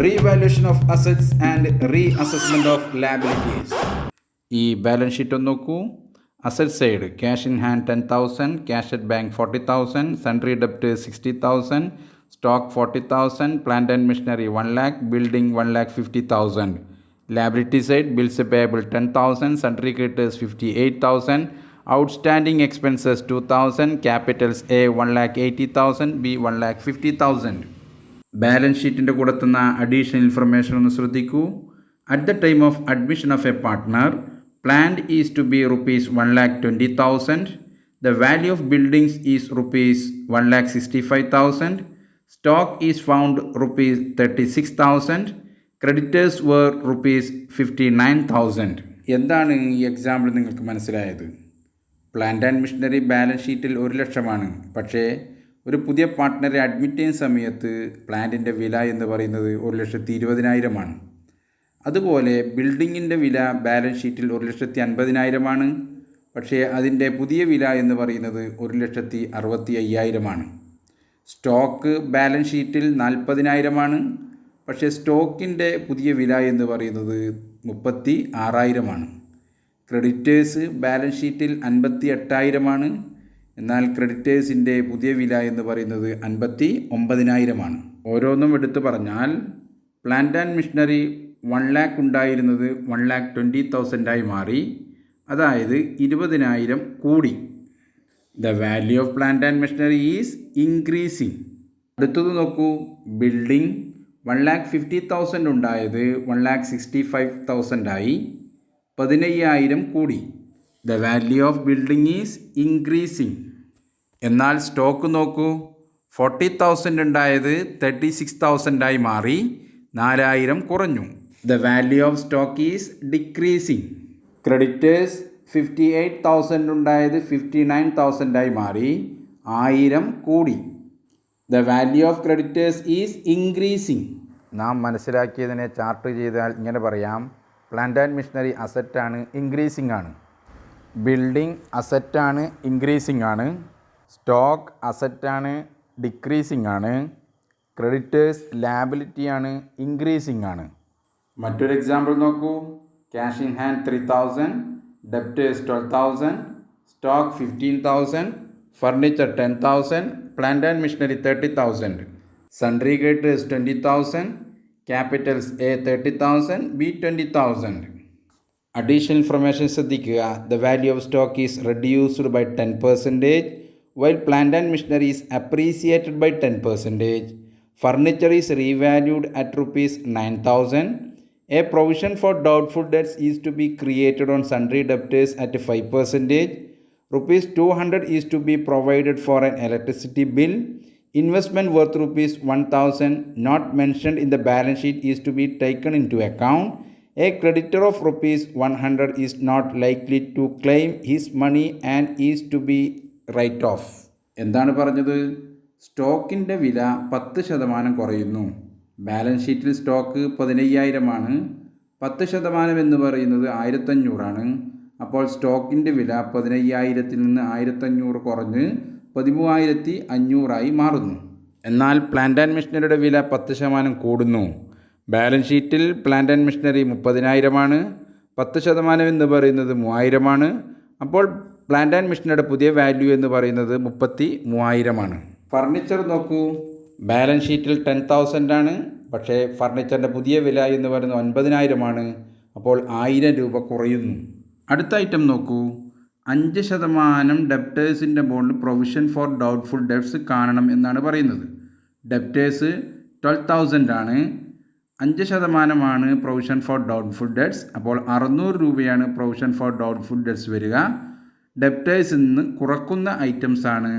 Revaluation of assets and reassessment of liabilities. ഈ balance sheet ഒന്ന് നോക്കൂ. Asset side cash in hand 10,000, cash at bank 40,000, sundry ഡെപ്റ്റ് 60,000, stock 40,000, plant and machinery 1 lakh, building 1,50,000. Liability side bills payable 10,000, sundry creditors 58,000, outstanding expenses 2,000, capitals A 1,80,000, B 1,50,000. Balance ഷീറ്റിൻ്റെ കൂടെ തന്ന additional information ഒന്ന് ശ്രദ്ധിക്കൂ. At the time of admission of a partner, plant is to be rupees 1,20,000, the value of buildings is rupees 1,65,000, stock is found rupees 36,000, creditors were rupees 59,000. എന്താണ് ഈ example നിങ്ങൾക്ക് മനസ്സിലായത്? Plant and machinery balance ഷീറ്റിൽ 1,00,000 പക്ഷേ ഒരു പുതിയ പാർട്ട്ണറെ admit ചെയ്യുന്ന സമയത്ത് പ്ലാന്റിൻ്റെ വില എന്ന് പറയുന്നത് 1,20,000 അതുപോലെ ബിൽഡിങ്ങിൻ്റെ വില ബാലൻസ് ഷീറ്റിൽ 1,50,000 പക്ഷേ അതിൻ്റെ പുതിയ വില എന്ന് പറയുന്നത് 1,65,000 സ്റ്റോക്ക് ബാലൻസ് ഷീറ്റിൽ 40,000 പക്ഷേ സ്റ്റോക്കിൻ്റെ പുതിയ വില എന്ന് പറയുന്നത് 36,000 ക്രെഡിറ്റേഴ്സ് ബാലൻസ് ഷീറ്റിൽ 58,000 എന്നാൽ ക്രെഡിറ്റേഴ്സിൻ്റെ പുതിയ വില എന്ന് പറയുന്നത് 59,000 ഓരോന്നും എടുത്തു പറഞ്ഞാൽ പ്ലാന്റ് ആൻഡ് മെഷീനറി 1 lakh ഉണ്ടായിരുന്നത് 1,20,000 മാറി, അതായത് 20,000 കൂടി. The value of plant and machinery is increasing. അടുത്തത് നോക്കൂ, ബിൽഡിംഗ് 1,50,000 ഉണ്ടായത് 1,65,000 ആയി, 15,000 കൂടി. The value of building is increasing. എന്നാൽ സ്റ്റോക്ക് നോക്കൂ, 40,000 ഉണ്ടായത് 36,000 മാറി, 4,000 കുറഞ്ഞു. The value of stock is decreasing. Creditors 58,000 ഉണ്ടായത് 59,000 മാറി, 1,000 കൂടി. The value of creditors is increasing. നാം മനസ്സിലാക്കിയതിനെ ചാർട്ട് ചെയ്താൽ ഇങ്ങനെ പറയാം: പ്ലാന്റ് ആൻഡ് മെഷീനറി അസറ്റാണ്, ഇൻക്രീസിങ് ആണ്. ബിൽഡിംഗ് അസറ്റാണ്, ഇൻക്രീസിങ് ആണ്. സ്റ്റോക്ക് അസറ്റാണ്, ഡിക്രീസിങ് ആണ്. ക്രെഡിറ്റേഴ്സ് ലാബിലിറ്റിയാണ്, ഇൻക്രീസിങ് ആണ്. മറ്റൊരു എക്സാമ്പിൾ നോക്കൂ. Cash in hand 3,000, debtors 12,000, stock 15,000, furniture 10,000, plant and machinery 30,000, sundry creditors 20,000, capitals A 30,000, B 20,000. Additional information ശ്രദ്ധിക്കുക. The value of stock is reduced by 10%, while plant and machinery is appreciated by 10%. Furniture is revalued at rupees 9,000. A provision for doubtful debts is to be created on sundry debtors at 5%. Rupees 200 is to be provided for an electricity bill. Investment worth rupees 1,000 not mentioned in the balance sheet is to be taken into account. A creditor of rupees 100 is not likely to claim his money and is to be write off. എന്താണ് പറഞ്ഞത്? സ്റ്റോക്കിൻ്റെ വില 10% കുറയുന്നു. Balance ഷീറ്റിൽ stock 15,000 10% എന്ന് പറയുന്നത് 1,500 അപ്പോൾ സ്റ്റോക്കിൻ്റെ വില 15,000 നിന്ന് 1,500 കുറഞ്ഞ് 13,500 മാറുന്നു. എന്നാൽ പ്ലാന്റ് ആൻഡ് മെഷീനറിയുടെ വില 10% കൂടുന്നു. ബാലൻസ് ഷീറ്റിൽ പ്ലാന്റ് ആൻഡ് മെഷീനറി 30,000 10% എന്ന് പറയുന്നത് 3,000 അപ്പോൾ പ്ലാന്റ് ആൻഡ് മെഷീനറിയുടെ പുതിയ വാല്യൂ എന്ന് പറയുന്നത് 33,000. ഫർണിച്ചർ നോക്കൂ, ബാലൻസ് ഷീറ്റിൽ 10,000 പക്ഷേ ഫർണിച്ചറിൻ്റെ പുതിയ വില എന്ന് പറയുന്നത് 9,000 അപ്പോൾ 1,000 രൂപ കുറയുന്നു. അടുത്ത ഐറ്റം നോക്കൂ, 5% ഡെപ്റ്റേഴ്സിൻ്റെ ബോണ്ട് പ്രൊവിഷൻ ഫോർ ഡൗട്ട്ഫുൾ ഡെബ്റ്റ്സ് കാണണം എന്നാണ് പറയുന്നത്. ഡെപ്റ്റേഴ്സ് 12,000 5% പ്രൊവിഷൻ ഫോർ ഡൗട്ട്ഫുൾ ഡെബ്റ്റ്സ് അപ്പോൾ 600 രൂപയാണ് പ്രൊവിഷൻ ഫോർ ഡൗട്ട്ഫുൾ ഡെബ്റ്റ്സ് വരിക. ഡെപ്റ്റേഴ്സിൽ നിന്ന് കുറക്കുന്ന ഐറ്റംസാണ്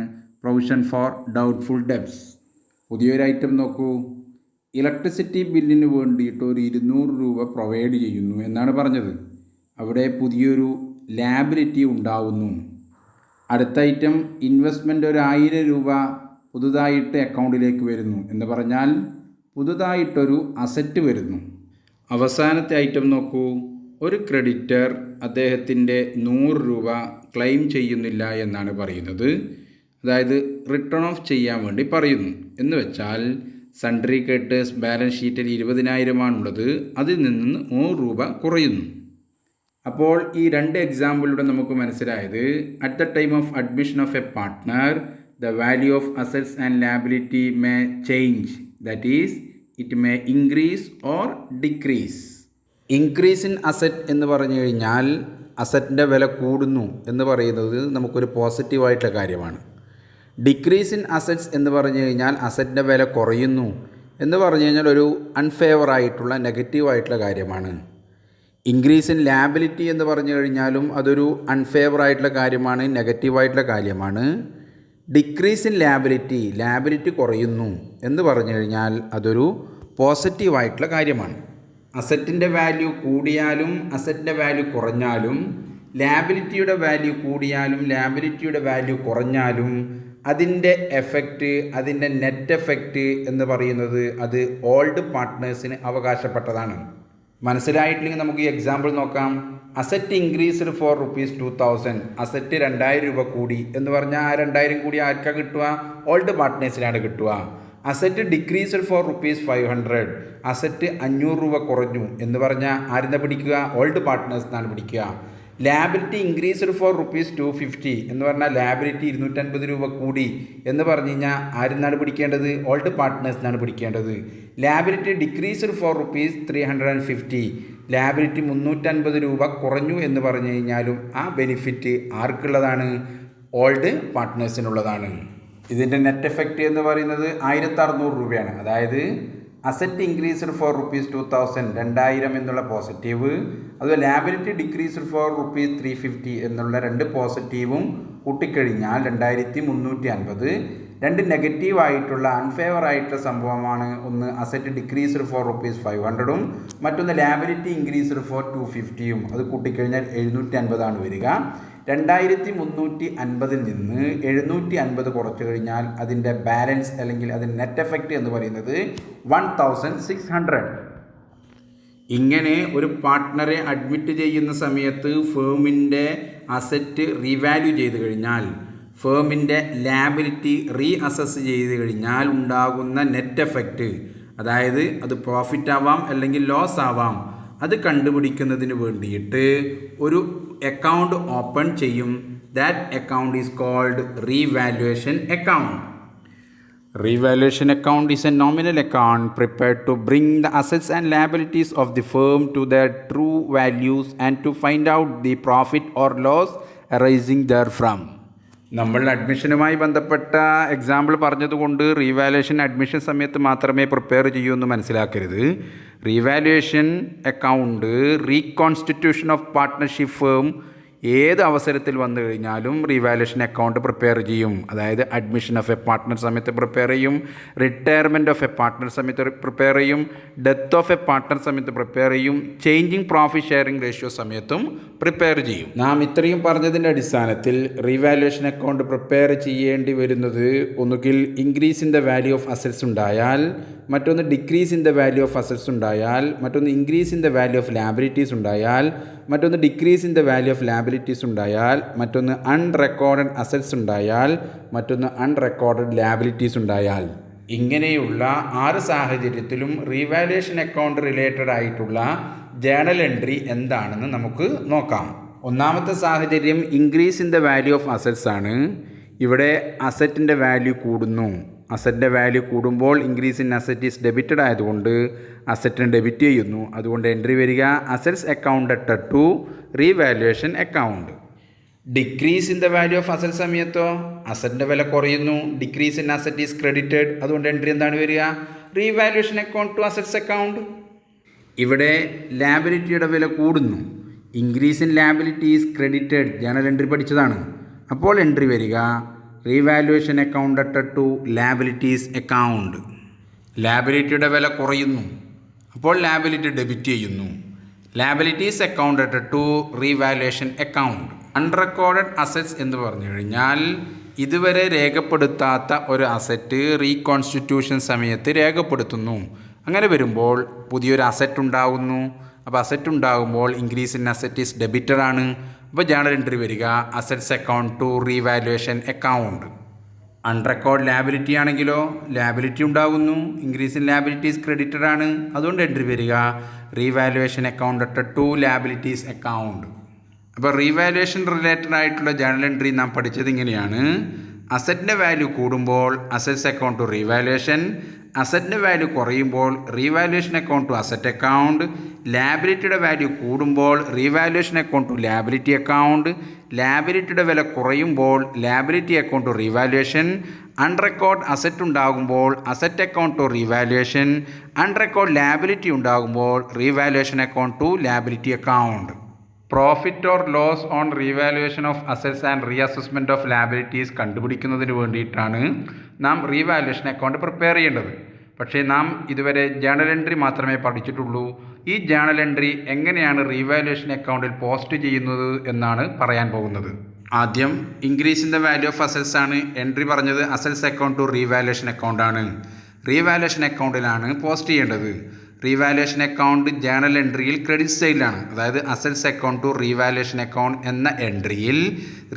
പ്രൊവിഷൻ ഫോർ ഡൗട്ട്ഫുൾ ഡെബ്റ്റ്സ്. പുതിയൊരു ഐറ്റം നോക്കൂ, ഇലക്ട്രിസിറ്റി ബില്ലിന് വേണ്ടിയിട്ട് ഒരു 200 രൂപ പ്രൊവൈഡ് ചെയ്യുന്നു എന്നാണ് പറഞ്ഞത്. അവിടെ പുതിയൊരു ലാബിലിറ്റി ഉണ്ടാവുന്നു. അടുത്ത ഐറ്റം ഇൻവെസ്റ്റ്മെൻറ്റ് ഒരു 1,000 രൂപ പുതുതായിട്ട് അക്കൗണ്ടിലേക്ക് വരുന്നു എന്ന് പറഞ്ഞാൽ പുതുതായിട്ടൊരു അസറ്റ് വരുന്നു. അവസാനത്തെ ഐറ്റം നോക്കൂ, ഒരു ക്രെഡിറ്റർ അദ്ദേഹത്തിൻ്റെ 100 രൂപ ക്ലെയിം ചെയ്യുന്നില്ല എന്നാണ് പറയുന്നത്. അതായത് റിട്ടേൺ ഓഫ് ചെയ്യാൻ വേണ്ടി പറയുന്നു. എന്ന് വെച്ചാൽ സൺട്രി ക്രെഡിറ്റേഴ്സ് ബാലൻസ് ഷീറ്റിൽ 20,000 അതിൽ നിന്ന് 100 രൂപ കുറയുന്നു. അപ്പോൾ ഈ രണ്ട് എക്സാമ്പിളിലൂടെ നമുക്ക് മനസ്സിലായത് at the time of admission of a partner the value of assets and liability may change, that is it may increase or decrease. Increase in asset എന്ന് പറഞ്ഞു കഴിഞ്ഞാൽ അസറ്റിൻ്റെ വില കൂടുന്നു എന്ന് പറയുന്നത് നമുക്കൊരു പോസിറ്റീവായിട്ടുള്ള കാര്യമാണ്. ഡിക്രീസ് ഇൻ അസറ്റ്സ് എന്ന് പറഞ്ഞു കഴിഞ്ഞാൽ അസറ്റിൻ്റെ വില കുറയുന്നു എന്ന് പറഞ്ഞു കഴിഞ്ഞാൽ ഒരു അൺഫേവറായിട്ടുള്ള നെഗറ്റീവായിട്ടുള്ള കാര്യമാണ്. ഇൻക്രീസ് ഇൻ ലാബിലിറ്റി എന്ന് പറഞ്ഞു കഴിഞ്ഞാലും അതൊരു അൺഫേവറായിട്ടുള്ള കാര്യമാണ്, നെഗറ്റീവായിട്ടുള്ള കാര്യമാണ്. ഡിക്രീസ് ഇൻ ലാബിലിറ്റി കുറയുന്നു എന്ന് പറഞ്ഞു കഴിഞ്ഞാൽ അതൊരു പോസിറ്റീവായിട്ടുള്ള കാര്യമാണ്. അസറ്റിൻ്റെ വാല്യൂ കൂടിയാലും അസറ്റിൻ്റെ വാല്യൂ കുറഞ്ഞാലും ലാബിലിറ്റിയുടെ വാല്യൂ കൂടിയാലും ലാബിലിറ്റിയുടെ വാല്യൂ കുറഞ്ഞാലും അതിൻ്റെ എഫക്റ്റ്, അതിൻ്റെ നെറ്റ് എഫക്റ്റ് എന്ന് പറയുന്നത് അത് ഓൾഡ് പാർട്ട്നേഴ്സിന് അവകാശപ്പെട്ടതാണ്. മനസ്സിലായിട്ടില്ലെങ്കിൽ നമുക്ക് ഈ എക്സാമ്പിൾ നോക്കാം. അസറ്റ് ഇൻക്രീസ്ഡ് ഫോർ ₹2,000, അസറ്റ് 2,000 രൂപ കൂടി എന്ന് പറഞ്ഞാൽ ആ 2,000 കൂടി ആർക്കാണ് കിട്ടുക? ഓൾഡ് പാർട്ട്നേഴ്സിനാണ് കിട്ടുക. അസറ്റ് ഡിക്രീസ്ഡ് ഫോർ ₹500, അസറ്റ് 500 രൂപ കുറഞ്ഞു എന്ന് പറഞ്ഞാൽ ആരെന്താ പിടിക്കുക? ഓൾഡ് പാർട്ട്നേഴ്സിനാണ് പിടിക്കുക. ലാബിലിറ്റി ഇൻക്രീസ്ഡ് ഫോർ ₹250 എന്ന് പറഞ്ഞാൽ ലാബിലിറ്റി 250 രൂപ കൂടി എന്ന് പറഞ്ഞു കഴിഞ്ഞാൽ ആരെന്നാണ് പിടിക്കേണ്ടത്? ഓൾഡ് പാർട്ട്നേഴ്സിനാണ് പിടിക്കേണ്ടത്. ലാബിലിറ്റി ഡിക്രീസ്ഡ് ഫോർ ₹350, ലാബിലിറ്റി 350 രൂപ കുറഞ്ഞു എന്ന് പറഞ്ഞു കഴിഞ്ഞാലും ആ ബെനിഫിറ്റ് ആർക്കുള്ളതാണ്? ഓൾഡ് പാർട്ട്നേഴ്സിനുള്ളതാണ്. ഇതിൻ്റെ നെറ്റ് എഫക്റ്റ് എന്ന് പറയുന്നത് 1,600 രൂപയാണ്. അതായത് അസറ്റ് ഇൻക്രീസ്ഡ് ഫോർ ₹2,000 2,000 എന്നുള്ള പോസിറ്റീവ്, അതുപോലെ ലാബിലിറ്റി ഡിക്രീസ്ഡ് ഫോർ ₹350 എന്നുള്ള രണ്ട് പോസിറ്റീവും കൂട്ടിക്കഴിഞ്ഞാൽ 2,350. രണ്ട് നെഗറ്റീവായിട്ടുള്ള അൺഫേവറായിട്ടുള്ള സംഭവമാണ്. ഒന്ന് അസറ്റ് ഡിക്രീസ്ഡ് ഫോർ ₹500 മറ്റൊന്ന് ലാബിലിറ്റി ഇൻക്രീസ്ഡ് ഫോർ $250. അത് കൂട്ടിക്കഴിഞ്ഞാൽ 750 വരിക. 2,350 നിന്ന് 750 കുറച്ച് കഴിഞ്ഞാൽ അതിൻ്റെ ബാലൻസ് അല്ലെങ്കിൽ അതിൻ്റെ നെറ്റ് എഫക്റ്റ് എന്ന് പറയുന്നത് 1,600. ഇങ്ങനെ ഒരു പാർട്ട്ണറെ അഡ്മിറ്റ് ചെയ്യുന്ന സമയത്ത് ഫേമിൻ്റെ അസറ്റ് റീവാല്യൂ ചെയ്ത് കഴിഞ്ഞാൽ, ഫേമിൻ്റെ ലാബിലിറ്റി റീ അസസ് ചെയ്ത് കഴിഞ്ഞാൽ ഉണ്ടാകുന്ന നെറ്റ് എഫക്റ്റ്, അതായത് അത് പ്രോഫിറ്റ് ആവാം അല്ലെങ്കിൽ ലോസ് ആവാം, അത് കണ്ടുപിടിക്കുന്നതിന് വേണ്ടിയിട്ട് ഒരു അക്കൗണ്ട് ഓപ്പൺ ചെയ്യും. That account is called revaluation account. Revaluation account is a nominal account prepared to bring the assets and liabilities of the firm to their true values and to find out the profit or loss arising therefrom. നമ്മൾ അഡ്മിഷനുമായി ബന്ധപ്പെട്ട example പറഞ്ഞതുകൊണ്ട് revaluation admission സമയത്ത് മാത്രമേ prepare ചെയ്യൂ എന്ന് മനസ്സിലാക്കരുത്. Revaluation account reconstitution of partnership firm ഏത് അവസരത്തിൽ വന്നു കഴിഞ്ഞാലും റീവാലുവേഷൻ അക്കൗണ്ട് പ്രിപ്പയർ ചെയ്യും. അതായത് അഡ്മിഷൻ ഓഫ് എ പാർട്ട്ണർ സമയത്ത് പ്രിപ്പയർ ചെയ്യും, റിട്ടയർമെൻറ്റ് ഓഫ് എ പാർട്ട്ണർ സമയത്ത് പ്രിപ്പയർ ചെയ്യും, ഡെത്ത് ഓഫ് എ പാർട്ട്ണർ സമയത്ത് പ്രിപ്പയർ ചെയ്യും, ചേഞ്ചിങ് പ്രോഫിറ്റ് ഷെയറിംഗ് റേഷ്യോ സമയത്തും പ്രിപ്പയർ ചെയ്യും. നാം ഇത്രയും പറഞ്ഞതിൻ്റെ അടിസ്ഥാനത്തിൽ റീവാലുവേഷൻ അക്കൗണ്ട് പ്രിപ്പയർ ചെയ്യേണ്ടി വരുന്നത് ഒന്നുകിൽ increase in the value of assets ഉണ്ടായാൽ, മറ്റൊന്ന് decrease in the value of assets ഉണ്ടായാൽ, മറ്റൊന്ന് increase in the value of liabilities ഉണ്ടായാൽ, മറ്റൊന്ന് decrease in the value of liabilities ഉണ്ടായാൽ, മറ്റൊന്ന് അൺറെക്കോർഡഡ് അസറ്റ്സ് ഉണ്ടായാൽ, മറ്റൊന്ന് അൺറെക്കോർഡഡ് ലാബിലിറ്റീസ് ഉണ്ടായാൽ. ഇങ്ങനെയുള്ള 6 സാഹചര്യത്തിലും റീവാലുവേഷൻ അക്കൗണ്ട് റിലേറ്റഡ് ആയിട്ടുള്ള ജേണൽ എൻട്രി എന്താണെന്ന് നമുക്ക് നോക്കാം. ഒന്നാമത്തെ സാഹചര്യം increase in the value of assets ആണ്. ഇവിടെ അസറ്റിൻ്റെ വാല്യൂ കൂടുന്നു. അസറ്റിൻ്റെ വാല്യൂ കൂടുമ്പോൾ increase in asset is debited ആയതുകൊണ്ട് അസറ്റിന് ഡെബിറ്റ് ചെയ്യുന്നു. അതുകൊണ്ട് എൻട്രി വരിക assets accounted to revaluation account. Decrease in the value of asset സമയത്തോ അസറ്റിൻ്റെ വില കുറയുന്നു, decrease in asset is credited, അതുകൊണ്ട് എൻട്രി എന്താണ് വരിക? Revaluation account to assets account. ഇവിടെ ലാബിലിറ്റിയുടെ വില കൂടുന്നു, increase in liability is credited, journal entry പഠിച്ചതാണ്. അപ്പോൾ എൻട്രി വരിക revaluation account to liabilities account. ലാബിലിറ്റിയുടെ വില കുറയുന്നു, അപ്പോൾ ലാബിലിറ്റി ഡെബിറ്റ് ചെയ്യുന്നു. Liabilities account to revaluation account. Unrecorded assets എന്ന് പറഞ്ഞു കഴിഞ്ഞാൽ ഇതുവരെ രേഖപ്പെടുത്താത്ത ഒരു അസറ്റ് റീകോൺസ്റ്റിറ്റ്യൂഷൻ സമയത്ത് രേഖപ്പെടുത്തുന്നു. അങ്ങനെ വരുമ്പോൾ പുതിയൊരു അസറ്റ് ഉണ്ടാകുന്നു. അപ്പോൾ അസറ്റ് ഉണ്ടാകുമ്പോൾ increase in asset is debited ആണ്. അപ്പോൾ ജേണൽ എൻട്രി വരിക assets account to revaluation account. Unrecorded liability ആണെങ്കിലോ ലാബിലിറ്റി ഉണ്ടാകുന്നു. ഇൻക്രീസ് ഇൻ ലാബിലിറ്റീസ് ക്രെഡിറ്റഡ് ആണ്. അതുകൊണ്ട് എൻട്രി വരിക revaluation account to liabilities account. അപ്പോൾ റീവാലുവേഷൻ റിലേറ്റഡ് ആയിട്ടുള്ള ജേണൽ എൻട്രി നാം പഠിച്ചത് ഇങ്ങനെയാണ്. അസറ്റിൻ്റെ വാല്യൂ കൂടുമ്പോൾ അസറ്റ്സ് അക്കൗണ്ട് ടു റീവാലുവേഷൻ, അസറ്റിൻ്റെ വാല്യൂ കുറയുമ്പോൾ revaluation account to asset account, ലാബിലിറ്റിയുടെ വാല്യൂ കൂടുമ്പോൾ revaluation account to liability account, ലാബിലിറ്റിയുടെ വില കുറയുമ്പോൾ liability account to revaluation, unrecorded asset ഉണ്ടാകുമ്പോൾ asset account to revaluation, unrecorded liability ഉണ്ടാകുമ്പോൾ revaluation account to liability account. Profit or loss on revaluation of assets and reassessment of liabilities കണ്ടുപിടിക്കുന്നതിന് വേണ്ടിയിട്ടാണ് നാം revaluation account prepare ചെയ്യേണ്ടത്. പക്ഷേ നാം ഇതുവരെ journal entry മാത്രമേ പഠിച്ചിട്ടുള്ളൂ. ഈ ജേണൽ എൻട്രി എങ്ങനെയാണ് റീവാലുവേഷൻ അക്കൗണ്ടിൽ പോസ്റ്റ് ചെയ്യുന്നത് എന്നാണ് പറയാൻ പോകുന്നത്. ആദ്യം increase in the value of assets ആണ് എൻട്രി പറഞ്ഞത്. Assets account to revaluation account ആണ്. റീവാലുവേഷൻ അക്കൗണ്ടിലാണ് പോസ്റ്റ് ചെയ്യേണ്ടത്. റീവാലുവേഷൻ അക്കൗണ്ട് ജേണൽ എൻട്രിയിൽ ക്രെഡിറ്റ് സൈഡിലാണ്. അതായത് assets account to revaluation account എന്ന എൻട്രിയിൽ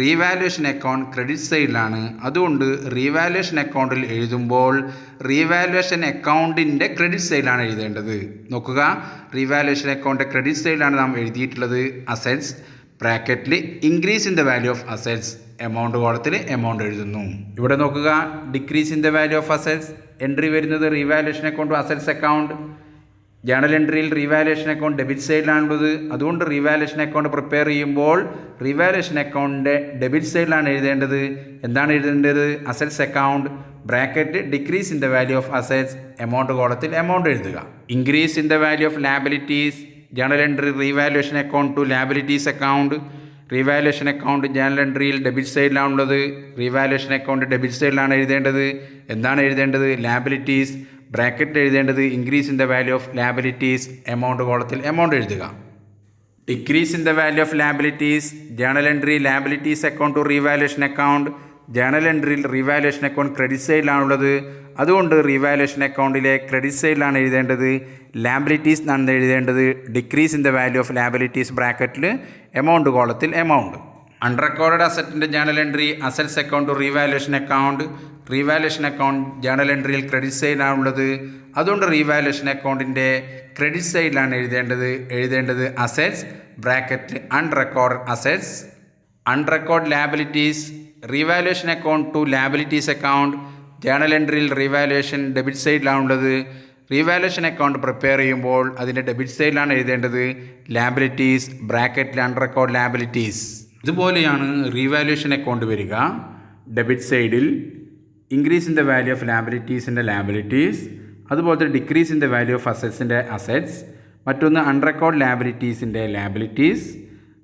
റീവാലുവേഷൻ അക്കൗണ്ട് ക്രെഡിറ്റ് സൈഡിലാണ്. അതുകൊണ്ട് റീവാലുവേഷൻ അക്കൗണ്ടിൽ എഴുതുമ്പോൾ റീവാലുവേഷൻ അക്കൗണ്ടിൻ്റെ ക്രെഡിറ്റ് സൈഡിലാണ് എഴുതേണ്ടത്. നോക്കുക, റീവാലുവേഷൻ അക്കൗണ്ട് ക്രെഡിറ്റ് സൈഡിലാണ് നാം എഴുതിയിട്ടുള്ളത് അസറ്റ്സ് ബ്രാക്കറ്റിൽ increase in the value of assets, amount കോളത്തിൽ എമൗണ്ട് എഴുതുന്നു. ഇവിടെ നോക്കുക, decrease in the value of assets entry വരുന്നത് revaluation account to assets account. Journal എൻട്രിയിൽ റീവാലുവേഷൻ അക്കൗണ്ട് ഡെബിറ്റ് സൈഡിലാണുള്ളത്. അതുകൊണ്ട് റീവാലുവേഷൻ അക്കൗണ്ട് പ്രിപ്പയർ ചെയ്യുമ്പോൾ റീവാലുവേഷൻ അക്കൗണ്ടിൻ്റെ ഡെബിറ്റ് സൈഡിലാണ് എഴുതേണ്ടത്. എന്താണ് എഴുതേണ്ടത്? Assets account bracket decrease in the value of assets, amount കോളത്തിൽ എമൗണ്ട് എഴുതുക. Increase in the value of liabilities journal entry revaluation account to liabilities account. Revaluation account journal എൻട്രിയിൽ debit സൈഡിലാണുള്ളത്. റീവാലുവേഷൻ അക്കൗണ്ട് ഡെബിറ്റ് സൈഡിലാണ് എഴുതേണ്ടത്. എന്താണ് എഴുതേണ്ടത്? Liabilities bracket എഴുതേണ്ടത് increase in the value of liabilities, amount കോളത്തിൽ എമൗണ്ട് എഴുതുക. Decrease in the value of liabilities journal entry liabilities account to revaluation account. Journal എൻട്രിയിൽ റീവാലുവേഷൻ അക്കൗണ്ട് ക്രെഡിറ്റ് സൈഡിലാണുള്ളത്. അതുകൊണ്ട് റീവാലുവേഷൻ അക്കൗണ്ടിലെ ക്രെഡിറ്റ് സൈഡിലാണ് എഴുതേണ്ടത്. ലാബിലിറ്റീസ് എന്നാണ് എഴുതേണ്ടത്. Decrease in the value of liabilities ബ്രാക്കറ്റിൽ എമൗണ്ട് കോളത്തിൽ എമൗണ്ട്. അൺറെക്കോർഡ് അസറ്റിൻ്റെ journal entry assets account to revaluation account. Revaluation account journal എൻട്രിയിൽ ക്രെഡിറ്റ് സൈഡിലാണുള്ളത്. അതുകൊണ്ട് റീവാലുവേഷൻ അക്കൗണ്ടിൻ്റെ ക്രെഡിറ്റ് സൈഡിലാണ് എഴുതേണ്ടത് അസറ്റ്സ് ബ്രാക്കറ്റിൽ unrecorded assets. Unrecorded liabilities revaluation account to liabilities account. Journal എൻട്രിയിൽ റീവാലുവേഷൻ ഡെബിറ്റ് സൈഡിലാണുള്ളത്. റീവാലുവേഷൻ അക്കൗണ്ട് പ്രിപ്പയർ ചെയ്യുമ്പോൾ അതിൻ്റെ ഡെബിറ്റ് സൈഡിലാണ് എഴുതേണ്ടത് ലാബിലിറ്റീസ് ബ്രാക്കറ്റിൽ അൺറെക്കോർഡ് ലാബിലിറ്റീസ്. ഇതുപോലെയാണ് റീവാലുവേഷൻ അക്കൗണ്ട് വരിക. ഡെബിറ്റ് സൈഡിൽ increase in the value of ലാബിലിറ്റീസിൻ്റെ ലാബിലിറ്റീസ്, അതുപോലത്തെ decrease in the value of അസറ്റ്സിൻ്റെ അസറ്റ്സ്, മറ്റൊന്ന് അൺറെക്കോർഡ് ലാബിലിറ്റീസിൻ്റെ ലാബിലിറ്റീസ്.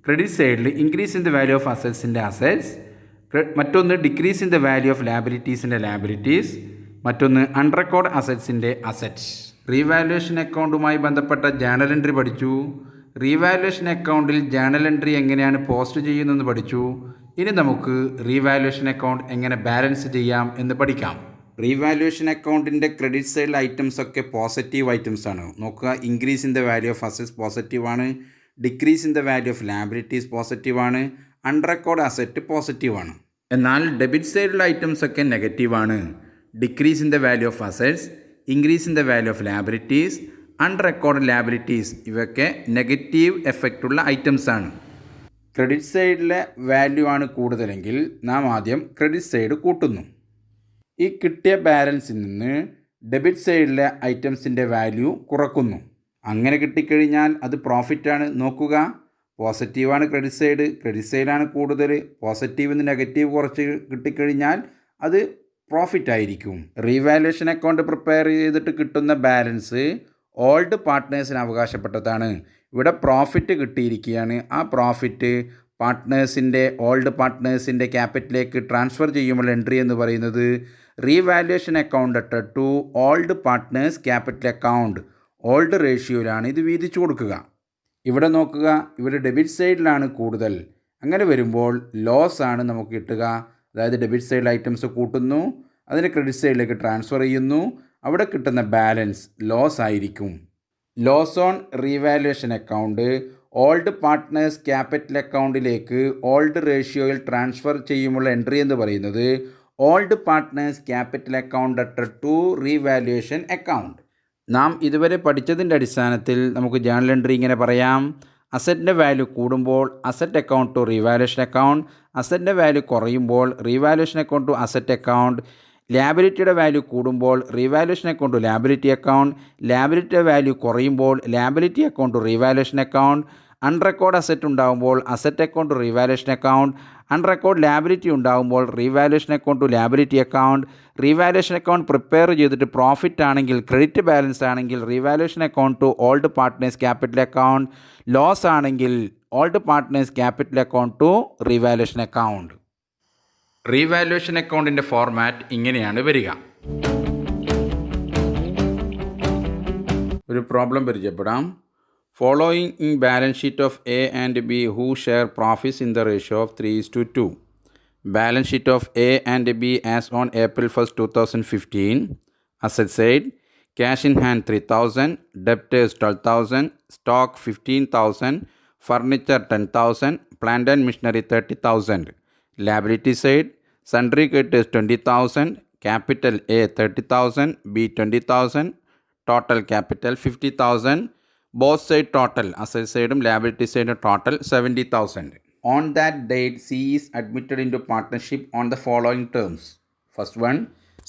ക്രെഡിറ്റ് സൈഡിൽ increase in the value of അസറ്റ്സിൻ്റെ അസറ്റ്സ്, മറ്റൊന്ന് decrease in the value of ലാബിലിറ്റീസിൻ്റെ ലാബിലിറ്റീസ്, മറ്റൊന്ന് അൺറെക്കോർഡ് അസറ്റ്സിൻ്റെ അസറ്റ്സ്. റീവാലുവേഷൻ അക്കൗണ്ടുമായി ബന്ധപ്പെട്ട ജേണൽ എൻട്രി പഠിച്ചു. റീവാലുവേഷൻ അക്കൗണ്ടിൽ ജേണൽ എൻട്രി എങ്ങനെയാണ് പോസ്റ്റ് ചെയ്യുന്നതെന്ന് പഠിച്ചു. ഇനി നമുക്ക് റീവാലുവേഷൻ അക്കൗണ്ട് എങ്ങനെ ബാലൻസ് ചെയ്യാം എന്ന് പഠിക്കാം. റീവാലുവേഷൻ അക്കൗണ്ടിൻ്റെ ക്രെഡിറ്റ് സൈഡിൽ ഐറ്റംസ് ഒക്കെ പോസിറ്റീവ് ഐറ്റംസ് ആണ്. നോക്കുക, increase in the value of assets positive ആണ്, decrease in the value of liabilities positive ആണ്, അൺറെക്കോർഡ് അസറ്റ് പോസിറ്റീവ് ആണ്. എന്നാൽ ഡെബിറ്റ് സൈഡിലുള്ള ഐറ്റംസ് ഒക്കെ നെഗറ്റീവ് ആണ്. Decrease in the value of assets, increase in the value of liabilities, unrecorded liabilities ഇവയൊക്കെ negative എഫക്റ്റുള്ള items ആണ്. ക്രെഡിറ്റ് സൈഡിലെ വാല്യൂ ആണ് കൂടുതലെങ്കിൽ നാം ആദ്യം ക്രെഡിറ്റ് സൈഡ് കൂട്ടുന്നു. ഈ കിട്ടിയ ബാലൻസിൽ നിന്ന് ഡെബിറ്റ് സൈഡിലെ ഐറ്റംസിൻ്റെ വാല്യൂ കുറക്കുന്നു. അങ്ങനെ കിട്ടിക്കഴിഞ്ഞാൽ അത് പ്രോഫിറ്റാണ്. നോക്കുക, പോസിറ്റീവാണ് ക്രെഡിറ്റ് സൈഡാണ് കൂടുതൽ. പോസിറ്റീവ് നിന്ന് നെഗറ്റീവ് കുറച്ച് കിട്ടിക്കഴിഞ്ഞാൽ അത് പ്രോഫിറ്റ് ആയിരിക്കും. റീവാലുവേഷൻ അക്കൗണ്ട് പ്രിപ്പയർ ചെയ്തിട്ട് കിട്ടുന്ന ബാലൻസ് ഓൾഡ് പാർട്ട്നേഴ്സിന് അവകാശപ്പെട്ടതാണ്. ഇവിടെ പ്രോഫിറ്റ് കിട്ടിയിരിക്കുകയാണ്. ആ പ്രോഫിറ്റ് ഓൾഡ് പാർട്ട്നേഴ്സിൻ്റെ ക്യാപിറ്റലിലേക്ക് ട്രാൻസ്ഫർ ചെയ്യുമ്പോൾ എൻട്രി എന്ന് പറയുന്നത് revaluation account to old partners capital account, old റേഷ്യോയിലാണ് ഇത് വീതിച്ചു കൊടുക്കുക. ഇവിടെ നോക്കുക, ഇവിടെ ഡെബിറ്റ് സൈഡിലാണ് കൂടുതൽ. അങ്ങനെ വരുമ്പോൾ ലോസ് ആണ് നമുക്ക് കിട്ടുക. അതായത് ഡെബിറ്റ് സൈഡിൽ ഐറ്റംസ് കൂട്ടുന്നു, അതിന് ക്രെഡിറ്റ് സൈഡിലേക്ക് ട്രാൻസ്ഫർ ചെയ്യുന്നു, അവിടെ കിട്ടുന്ന ബാലൻസ് ലോസ് ആയിരിക്കും. Loss on revaluation account old partners capital അക്കൗണ്ടിലേക്ക് ഓൾഡ് റേഷ്യോയിൽ ട്രാൻസ്ഫർ ചെയ്യുമ്പോൾ എൻട്രി എന്ന് പറയുന്നത് ഓൾഡ് പാർട്ട്നേഴ്സ് ക്യാപിറ്റൽ അക്കൗണ്ട് അറ്റർ ടു റീവാലുവേഷൻ അക്കൗണ്ട്. നാം ഇതുവരെ പഠിച്ചതിൻ്റെ അടിസ്ഥാനത്തിൽ നമുക്ക് ജേണൽ എൻട്രി ഇങ്ങനെ പറയാം. അസറ്റിൻ്റെ വാല്യൂ കൂടുമ്പോൾ asset account to revaluation account, അസറ്റിൻ്റെ വാല്യൂ കുറയുമ്പോൾ revaluation account to asset account, ലാബിലിറ്റിയുടെ വാല്യൂ കൂടുമ്പോൾ revaluation account to liability account, ലാബിലിറ്റിയുടെ വാല്യൂ കുറയുമ്പോൾ liability account to revaluation account, unrecorded asset ഉണ്ടാകുമ്പോൾ asset account to revaluation account, unrecorded liability ഉണ്ടാകുമ്പോൾ revaluation account to liability account, revaluation account prepare ചെയ്തിട്ട് profit ആണെങ്കിൽ credit balance ആണെങ്കിൽ revaluation account to old partners capital account, loss ആണെങ്കിൽ old partners capital account to revaluation account. Revaluation അക്കൗണ്ടിൻ്റെ format ഇങ്ങനെയാണ് വരിക. ഒരു problem പരിചയപ്പെടാം. Following in balance sheet of A and B who share profits in the ratio of 3:2. Balance sheet of A and B as on April 1st, 2015. Asset side, cash in hand 3,000, debtors 12,000, stock 15,000, furniture 10,000, plant and machinery 30,000. Liability side, sundry creditors 20,000, capital A 30,000, B 20,000, total capital 50,000. Both side total, asset side and liability side total 70,000. On that date, C is admitted into partnership on the following terms. First one,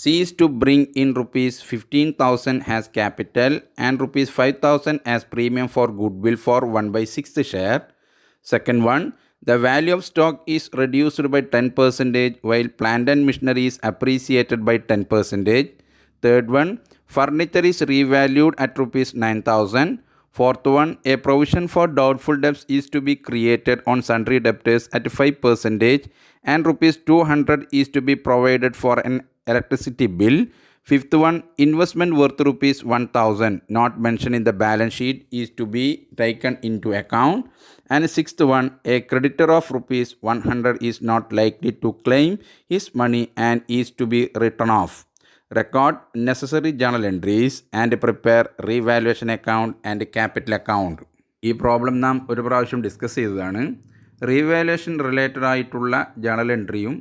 C is to bring in rupees 15,000 as capital and rupees 5,000 as premium for goodwill for 1/6 share. Second one, the value of stock is reduced by 10% while plant and machinery is appreciated by 10%. Third one, furniture is revalued at rupees 9,000. Fourth one, a provision for doubtful debts is to be created on sundry debtors at 5% and rupees 200 is to be provided for an electricity bill. Fifth one, investment worth rupees 1,000 not mentioned in the balance sheet is to be taken into account. And sixth one, a creditor of rupees 100 is not likely to claim his money and is to be written off. Record necessary journal entries and prepare revaluation account and capital account. ഈ problem നാം ഒരു പ്രാവശ്യം discuss ചെയ്തതാണ്. Revaluation related ആയിട്ടുള്ള journal എൻട്രിയും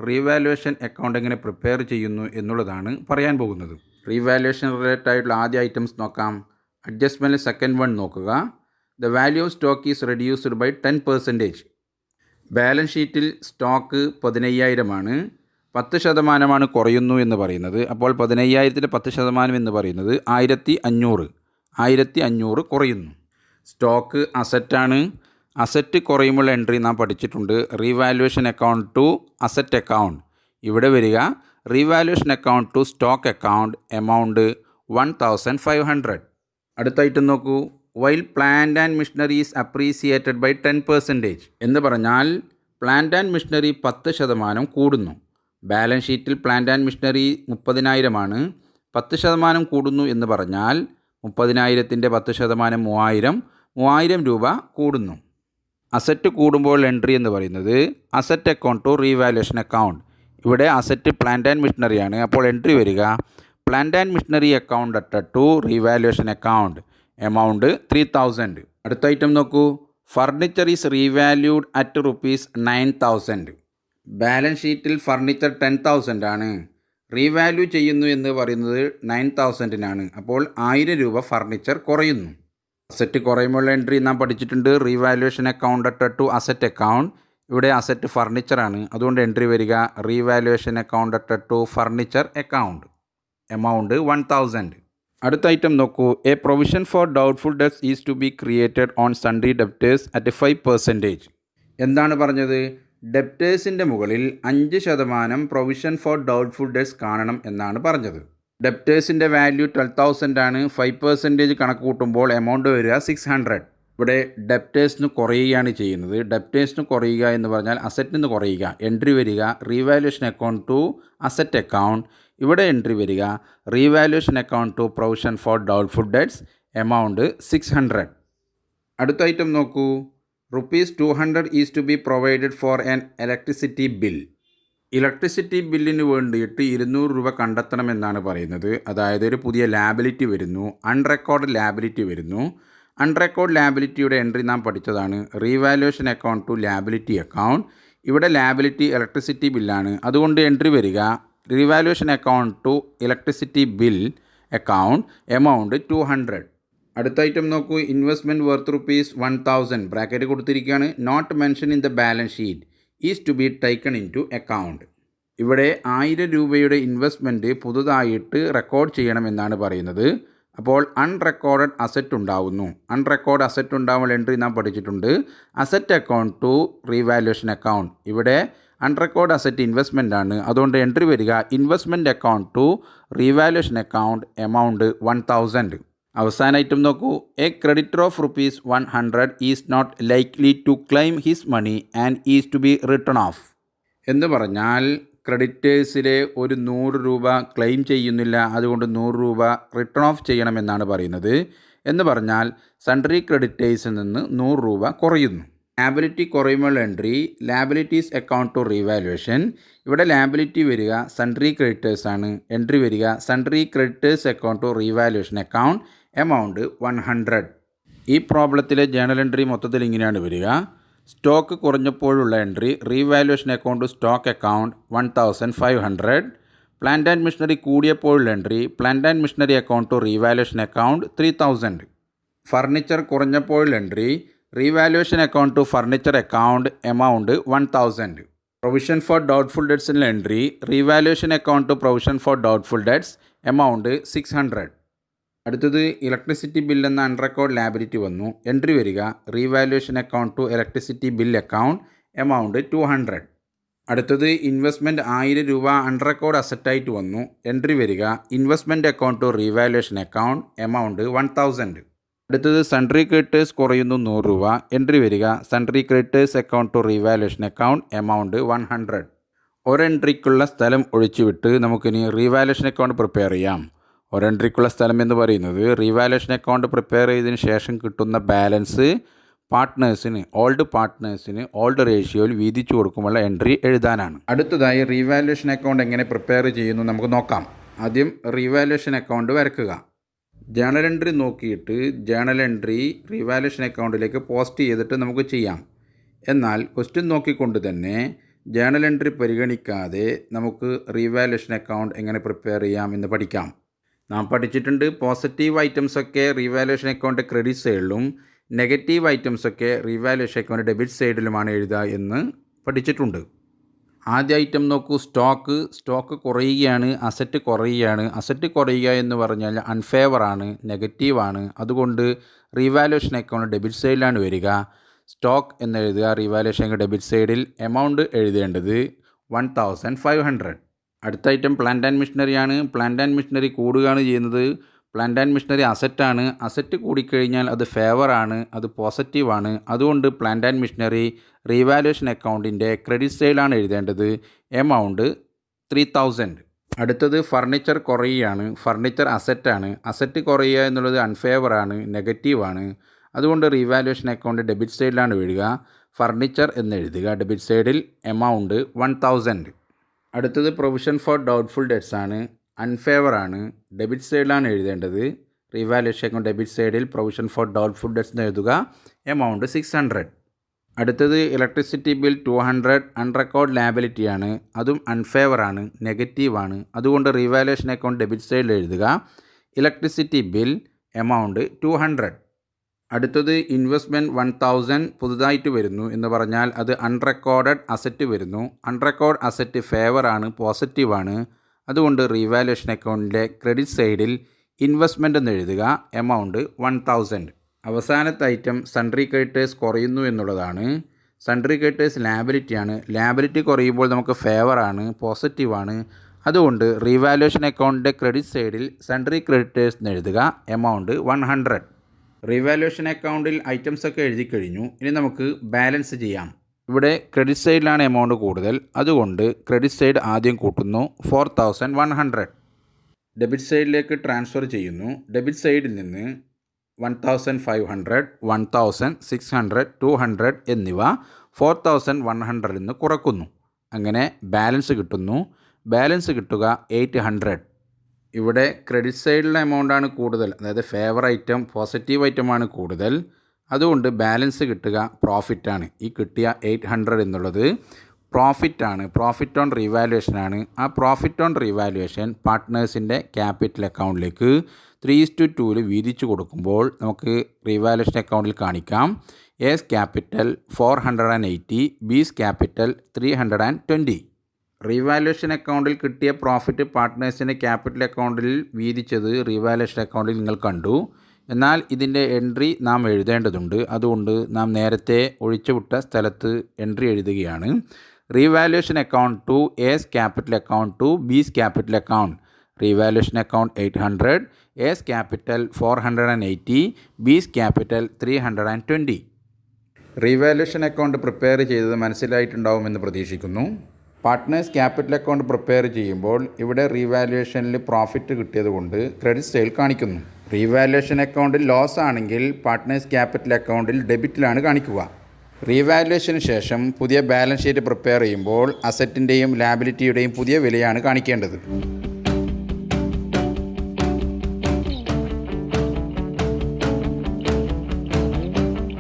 revaluation account എങ്ങനെ prepare ചെയ്യുന്നു എന്നുള്ളതാണ് പറയാൻ പോകുന്നത്. റീവാലുവേഷൻ റിലേറ്റഡ് ആയിട്ടുള്ള ആദ്യ ഐറ്റംസ് നോക്കാം. അഡ്ജസ്റ്റ്മെൻറ്റ് സെക്കൻഡ് വൺ നോക്കുക. The value of stock is reduced by 10%. Balance ഷീറ്റിൽ സ്റ്റോക്ക് 15,000 10% കുറയുന്നു എന്ന് പറയുന്നത്. അപ്പോൾ 15,000 10% എന്ന് പറയുന്നത് 1,500 കുറയുന്നു. സ്റ്റോക്ക് അസറ്റാണ്. അസറ്റ് കുറയുമ്പോൾ എൻട്രി നാം പഠിച്ചിട്ടുണ്ട്. Revaluation account to asset account. ഇവിടെ വരിക revaluation account to stock account, amount 1,500. അടുത്തായിട്ട് നോക്കൂ. While plant and machinery is appreciated by 10% എന്ന് പറഞ്ഞാൽ പ്ലാന്റ് ആൻഡ് മെഷീനറി 10% കൂടുന്നു. ബാലൻസ് ഷീറ്റിൽ പ്ലാന്റ് ആൻഡ് മെഷീനറി 30,000 10% കൂടുന്നു എന്ന് പറഞ്ഞാൽ 30,000ൻ്റെ 10% 3,000 രൂപ കൂടുന്നു. അസറ്റ് കൂടുമ്പോൾ എൻട്രി എന്ന് പറയുന്നത് asset account to revaluation account. ഇവിടെ അസറ്റ് പ്ലാന്റ് ആൻഡ് മെഷീനറിയാണ്. അപ്പോൾ എൻട്രി വരിക പ്ലാന്റ് ആൻഡ് മെഷീനറി അക്കൗണ്ട് അറ്റർ ടു റീവാലുവേഷൻ അക്കൗണ്ട്, എമൗണ്ട് 3,000. അടുത്ത ഐറ്റം നോക്കൂ. Furniture is revalued at rupees 9,000. Balance ഷീറ്റിൽ ഫർണിച്ചർ 10,000 റീവാല്യൂ ചെയ്യുന്നു എന്ന് പറയുന്നത് 9,000 അപ്പോൾ 1,000 രൂപ ഫർണിച്ചർ കുറയുന്നു. അസറ്റ് കുറയുമ്പോൾ എൻട്രി നാം പഠിച്ചിട്ടുണ്ട്. റീവാലുവേഷൻ അക്കൗണ്ട് അറ്റർ ടു അസറ്റ് അക്കൗണ്ട്. ഇവിടെ അസറ്റ് ഫർണിച്ചറാണ്. അതുകൊണ്ട് എൻട്രി വരിക റീവാലുവേഷൻ അക്കൗണ്ട് അറ്റർ ടു ഫർണിച്ചർ അക്കൗണ്ട്, എമൗണ്ട് 1,000. അടുത്ത ഐറ്റം നോക്കൂ. A provision for doubtful debts is to be created on sundry debtors at 5%. എന്താണ് പറഞ്ഞത്? ഡെപ്റ്റേഴ്സിൻ്റെ മുകളിൽ 5% പ്രൊവിഷൻ ഫോർ ഡൗട്ട്ഫുൾ ഡെബ്റ്റ്സ് കാണണം എന്നാണ് പറഞ്ഞത്. ഡെപ്റ്റേഴ്സിൻ്റെ വാല്യൂ 12,000 5% കണക്ക് കൂട്ടുമ്പോൾ എമൗണ്ട് വരിക 600. ഇവിടെ ഡെപ്റ്റേഴ്സിന് കുറയുകയാണ് ചെയ്യുന്നത്. ഡെപ്റ്റേഴ്സിന് കുറയുക എന്ന് പറഞ്ഞാൽ അസറ്റിൽ നിന്ന് കുറയുക. എൻട്രി വരിക revaluation account to asset account. ഇവിടെ എൻട്രി വരിക revaluation account to provision for doubtful debts, amount 600. അടുത്ത ഐറ്റം നോക്കൂ. rupees 200 is to be provided for an electricity bill. Electricity ബില്ലിന് വേണ്ടിയിട്ട് 200 രൂപ കണ്ടെത്തണമെന്നാണ് പറയുന്നത്. അതായത് ഒരു പുതിയ ലാബിലിറ്റി വരുന്നു, അൺറെക്കോർഡ് ലാബിലിറ്റി വരുന്നു. അൺറെക്കോർഡ് ലാബിലിറ്റിയുടെ എൻട്രി നാം പഠിച്ചതാണ്. Revaluation account to liability account. ഇവിടെ ലാബിലിറ്റി ഇലക്ട്രിസിറ്റി ബില്ലാണ്. അതുകൊണ്ട് എൻട്രി വരിക revaluation account to electricity bill account amount 200. അടുത്ത ഐറ്റം നോക്കൂ. ഇൻവെസ്റ്റ്മെൻറ്റ് വർത്ത് ₹1000 ബ്രാക്കറ്റ് കൊടുത്തിരിക്കുകയാണ്. Not mention in the balance sheet is to be taken into account. ഇവിടെ 1000 രൂപയുടെ investment പുതുതായിട്ട് റെക്കോർഡ് ചെയ്യണമെന്നാണ് പറയുന്നത്. അപ്പോൾ അൺറെക്കോർഡഡ് അസറ്റ് ഉണ്ടാവുന്നു. അൺറെക്കോർഡ് അസറ്റ് ഉണ്ടാവുമ്പോൾ എൻട്രി നാം പഠിച്ചിട്ടുണ്ട്. Asset account to revaluation account. ഇവിടെ അൺറെക്കോർഡ് അസറ്റ് ഇൻവെസ്റ്റ്മെൻ്റ് ആണ്. അതുകൊണ്ട് എൻട്രി വരിക investment account to revaluation account amount 1000. അവസാന ഐറ്റം നോക്കൂ. A creditor of ₹100 is not likely to claim his money and is to be written off. എന്ന് പറഞ്ഞാൽ ക്രെഡിറ്റേഴ്സിലെ ഒരു 100 രൂപ ക്ലെയിം ചെയ്യുന്നില്ല, അതുകൊണ്ട് 100 രൂപ റിട്ടേൺ ഓഫ് ചെയ്യണമെന്നാണ് പറയുന്നത്. എന്ന് പറഞ്ഞാൽ സൺട്രി ക്രെഡിറ്റേഴ്സിൽ നിന്ന് 100 രൂപ കുറയുന്നു. ലാബിലിറ്റി കുറയുമ്പോൾ entry liabilities account to revaluation. ഇവിടെ ലാബിലിറ്റി വരിക സൺട്രി ക്രെഡിറ്റേഴ്സ് ആണ്. എൻട്രി വരിക sundry creditors account to revaluation account amount 100. ഈ പ്രോബ്ലത്തിലെ ജേണൽ എൻട്രി മൊത്തത്തിൽ ഇങ്ങനെയാണ് വരിക. സ്റ്റോക്ക് കുറഞ്ഞപ്പോഴുള്ള entry revaluation account stock account 1500. Plant and machinery കൂടിയപ്പോഴുള്ള entry plant and machinery account to revaluation account 3000. Furniture കുറഞ്ഞപ്പോഴുള്ള entry revaluation account to furniture account amount 1000. Provision for doubtful ഡെറ്റ്സിൻ്റെ entry revaluation account to provision for doubtful debts amount 600. അടുത്തത് electricity bill എന്ന unrecorded liability വന്നു. Entry വരിക revaluation account to electricity bill account amount 200. അടുത്തത് investment 1000 രൂപ unrecorded അസറ്റായിട്ട് വന്നു. Entry വരിക investment account to revaluation account amount 1000. അടുത്തത് സൺട്രി ക്രെഡിറ്റേഴ്സ് കുറയുന്നു 100 രൂപ. എൻട്രി വരിക sundry creditors account to revaluation account amount 100. ഒരെൻട്രിക്കുള്ള സ്ഥലം ഒഴിച്ചുവിട്ട് നമുക്കിനി റീവാലുവേഷൻ അക്കൗണ്ട് പ്രിപ്പയർ ചെയ്യാം. ഒരെൻട്രിക്കുള്ള സ്ഥലം എന്ന് പറയുന്നത് റീവാലുവേഷൻ അക്കൗണ്ട് പ്രിപ്പയർ ചെയ്തതിന് ശേഷം കിട്ടുന്ന ബാലൻസ് പാർട്ട്നേഴ്സിന് ഓൾഡ് റേഷ്യോയിൽ വീതിച്ചു കൊടുക്കുമ്പോൾ എൻട്രി എഴുതാനാണ്. അടുത്തതായി റീവാലുവേഷൻ അക്കൗണ്ട് എങ്ങനെ പ്രിപ്പയർ ചെയ്യുന്നു നമുക്ക് നോക്കാം. ആദ്യം റീവാലുവേഷൻ അക്കൗണ്ട് വരയ്ക്കുക. ജേണൽ എൻട്രി നോക്കിയിട്ട് ജേണൽ എൻട്രി റീവാലുവേഷൻ അക്കൗണ്ടിലേക്ക് പോസ്റ്റ് ചെയ്തിട്ട് നമുക്ക് ചെയ്യാം. എന്നാൽ ക്വസ്റ്റ്യൻ നോക്കിക്കൊണ്ട് തന്നെ ജേണൽ എൻട്രി പരിഗണിക്കാതെ നമുക്ക് റീവാലുവേഷൻ അക്കൗണ്ട് എങ്ങനെ പ്രിപ്പയർ ചെയ്യാം എന്ന് പഠിക്കാം. നാം പഠിച്ചിട്ടുണ്ട് പോസിറ്റീവ് ഐറ്റംസൊക്കെ റീവാലുവേഷൻ അക്കൗണ്ട് ക്രെഡിറ്റ് സൈഡിലും നെഗറ്റീവ് ഐറ്റംസൊക്കെ റീവാലുവേഷൻ അക്കൗണ്ട് ഡെബിറ്റ് സൈഡിലുമാണ് എഴുതുക എന്ന് പഠിച്ചിട്ടുണ്ട്. ആദ്യ ഐറ്റം നോക്കൂ. സ്റ്റോക്ക് കുറയുകയാണ്, അസറ്റ് കുറയുക എന്ന് പറഞ്ഞാൽ അൺഫേവറാണ്, നെഗറ്റീവാണ്. അതുകൊണ്ട് റീവാലുവേഷൻ അക്കൗണ്ട് ഡെബിറ്റ് സൈഡിലാണ് വരിക. സ്റ്റോക്ക് എന്ന് എഴുതുക റീവാലുവേഷൻ അക്കൗണ്ട് ഡെബിറ്റ് സൈഡിൽ. എമൗണ്ട് എഴുതേണ്ടത് 1500. അടുത്ത ഐറ്റം പ്ലാന്റ് ആൻഡ് മെഷീനറി ആണ്. പ്ലാന്റ് ആൻഡ് മെഷീനറി കൂടുകയാണ് ചെയ്യുന്നത്. പ്ലാന്റ് ആൻഡ് മെഷീനറി അസറ്റാണ്. അസറ്റ് കൂടിക്കഴിഞ്ഞാൽ അത് ഫേവറാണ്, അത് പോസിറ്റീവാണ്. അതുകൊണ്ട് പ്ലാന്റ് ആൻഡ് മെഷീനറി റീവാലുവേഷൻ അക്കൗണ്ടിൻ്റെ ക്രെഡിറ്റ് സൈഡിലാണ് എഴുതേണ്ടത്. എമൗണ്ട് 3000. അടുത്തത് ഫർണിച്ചർ കുറയുകയാണ്. ഫർണിച്ചർ അസറ്റാണ്. അസറ്റ് കുറയുക എന്നുള്ളത് അൺഫേവറാണ്, നെഗറ്റീവാണ്. അതുകൊണ്ട് റീവാലുവേഷൻ അക്കൗണ്ട് ഡെബിറ്റ് സൈഡിലാണ് വരിക. ഫർണിച്ചർ എന്ന് എഴുതുക ഡെബിറ്റ് സൈഡിൽ. എമൗണ്ട് 1000. അടുത്തത് പ്രൊവിഷൻ ഫോർ ഡൗട്ട്ഫുൾ ഡെറ്റ്സ് ആണ്. അൺഫേവറാണ്, ഡെബിറ്റ് സൈഡിലാണ് എഴുതേണ്ടത്. റീവാലുവേഷൻ അക്കൗണ്ട് ഡെബിറ്റ് സൈഡിൽ പ്രൊവിഷൻ ഫോർ ഡൗട്ട്ഫുൾ ഡെറ്റ്സ് എന്ന് എഴുതുക. എമൗണ്ട് 600. അടുത്തത് ഇലക്ട്രിസിറ്റി ബിൽ 200 അൺറെക്കോർഡ് ലാബിലിറ്റിയാണ്. അതും അൺഫേവറാണ്, നെഗറ്റീവാണ്. അതുകൊണ്ട് റീവാലുവേഷൻ അക്കൗണ്ട് ഡെബിറ്റ് സൈഡിൽ എഴുതുക ഇലക്ട്രിസിറ്റി ബിൽ എമൗണ്ട് 200. അടുത്തത് ഇൻവെസ്റ്റ്മെൻറ്റ് 1000 പുതുതായിട്ട് വരുന്നു എന്ന് പറഞ്ഞാൽ അത് അൺറെക്കോർഡഡ് അസറ്റ് വരുന്നു. അൺറെക്കോർഡ് അസറ്റ് ഫേവറാണ്, പോസിറ്റീവാണ്. അതുകൊണ്ട് റീവാലുവേഷൻ അക്കൗണ്ടിൻ്റെ ക്രെഡിറ്റ് സൈഡിൽ ഇൻവെസ്റ്റ്മെൻറ്റ് എന്ന് എഴുതുക. എമൗണ്ട് 1000. അവസാനത്തെ ഐറ്റം സൺട്രി ക്രെഡിറ്റേഴ്സ് കുറയുന്നു എന്നുള്ളതാണ്. Sundry creditors ലാബിലിറ്റിയാണ്. ലാബിലിറ്റി കുറയുമ്പോൾ നമുക്ക് ഫേവറാണ്, പോസിറ്റീവാണ്. അതുകൊണ്ട് റീവാലുവേഷൻ അക്കൗണ്ടിൻ്റെ ക്രെഡിറ്റ് സൈഡിൽ സൺട്രി ക്രെഡിറ്റേഴ്സ് എന്ന് എഴുതുക. എമൗണ്ട് 100. റീവാലുവേഷൻ അക്കൗണ്ടിൽ ഐറ്റംസൊക്കെ എഴുതി കഴിഞ്ഞു. ഇനി നമുക്ക് ബാലൻസ് ചെയ്യാം. ഇവിടെ ക്രെഡിറ്റ് സൈഡിലാണ് എമൗണ്ട് കൂടുതൽ. അതുകൊണ്ട് ക്രെഡിറ്റ് സൈഡ് ആദ്യം കൂട്ടുന്നു 4100. ഡെബിറ്റ് സൈഡിലേക്ക് ട്രാൻസ്ഫർ ചെയ്യുന്നു. ഡെബിറ്റ് സൈഡിൽ നിന്ന് 1500, 1600, 200 എന്നിവ 4100 നിന്ന് കുറക്കുന്നു. അങ്ങനെ ബാലൻസ് കിട്ടുന്നു. ബാലൻസ് കിട്ടുക 800. ഇവിടെ ക്രെഡിറ്റ് സൈഡിലെ എമൗണ്ടാണ് കൂടുതൽ, അതായത് ഫേവർ ഐറ്റം, പോസിറ്റീവ് ഐറ്റമാണ് കൂടുതൽ. അതുകൊണ്ട് ബാലൻസ് കിട്ടുക പ്രോഫിറ്റാണ്. ഈ കിട്ടിയ 800 എന്നുള്ളത് പ്രോഫിറ്റ് ഓൺ റീവാലുവേഷനാണ്. ആ പ്രോഫിറ്റ് ഓൺ റീവാലുവേഷൻ പാർട്ട്നേഴ്സിൻ്റെ ക്യാപിറ്റൽ അക്കൗണ്ടിലേക്ക് 3:2 വീതിച്ചു കൊടുക്കുമ്പോൾ നമുക്ക് റീവാലുവേഷൻ അക്കൗണ്ടിൽ കാണിക്കാം A's capital 480, B's capital 320. Revaluation അക്കൗണ്ടിൽ കിട്ടിയ പ്രോഫിറ്റ് പാർട്ട്നേഴ്സിൻ്റെ ക്യാപിറ്റൽ അക്കൗണ്ടിൽ വീതിച്ചത് റീവാലുവേഷൻ അക്കൗണ്ടിൽ നിങ്ങൾ കണ്ടു. എന്നാൽ ഇതിൻ്റെ എൻട്രി നാം എഴുതേണ്ടതുണ്ട്. അതുകൊണ്ട് നാം നേരത്തെ ഒഴിച്ചുവിട്ട സ്ഥലത്ത് എൻട്രി എഴുതുകയാണ്. Revaluation account to A's capital account to B's capital account. Revaluation account 800, A's capital 480, B's capital 320. Revaluation account prepare ചെയ്തത് മനസ്സിലായിട്ടുണ്ടാവുമെന്ന് പ്രതീക്ഷിക്കുന്നു. പാർട്ട്നേഴ്സ് ക്യാപിറ്റൽ അക്കൗണ്ട് പ്രിപ്പയർ ചെയ്യുമ്പോൾ ഇവിടെ റീവാലുവേഷനിൽ പ്രോഫിറ്റ് കിട്ടിയതുകൊണ്ട് ക്രെഡിറ്റ് സൈഡിൽ കാണിക്കുന്നു. റീവാലുവേഷൻ അക്കൗണ്ടിൽ ലോസ് ആണെങ്കിൽ പാർട്ട്നേഴ്സ് ക്യാപിറ്റൽ അക്കൗണ്ടിൽ ഡെബിറ്റിലാണ് കാണിക്കുക. റീവാലുവേഷന് ശേഷം പുതിയ ബാലൻസ് ഷീറ്റ് പ്രിപ്പയർ ചെയ്യുമ്പോൾ അസറ്റിൻ്റെയും ലാബിലിറ്റിയുടെയും പുതിയ വിലയാണ് കാണിക്കേണ്ടത്.